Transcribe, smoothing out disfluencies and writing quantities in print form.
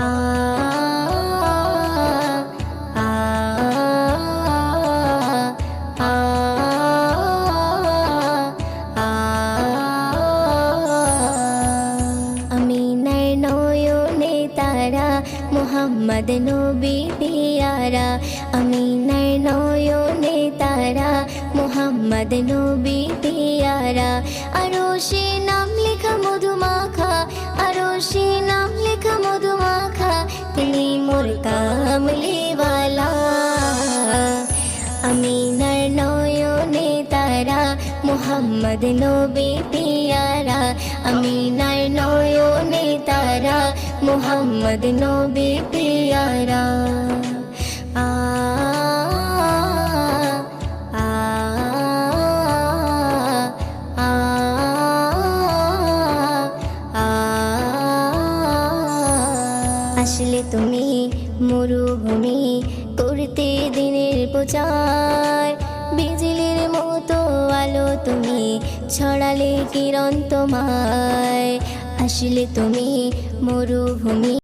আ আ আ আমিনার নয়নে তারা মুহাম্মদ নবী পিয়ারা আমিনার নয়নে তারা মুহাম্মদ নবী পিয়ারা আরশে নাম লেখা মধুমাখা আরশে নাম লেখা মধুমাখা তিনি মোর কামলিওয়ালা আমিনার নয়নে তারা মুহাম্মদ নবী পিয়ারা আমিনার নয়নে তারা মুহাম্মদ নবী পিয়ারা আ আ আ আ আসলে তুমি মরুভূমি করতে দিনের প্রচার বিজলির মতো আলো তুমি ছড়ালে কিরণ তোমায় আসলে তুমি মরুভূমি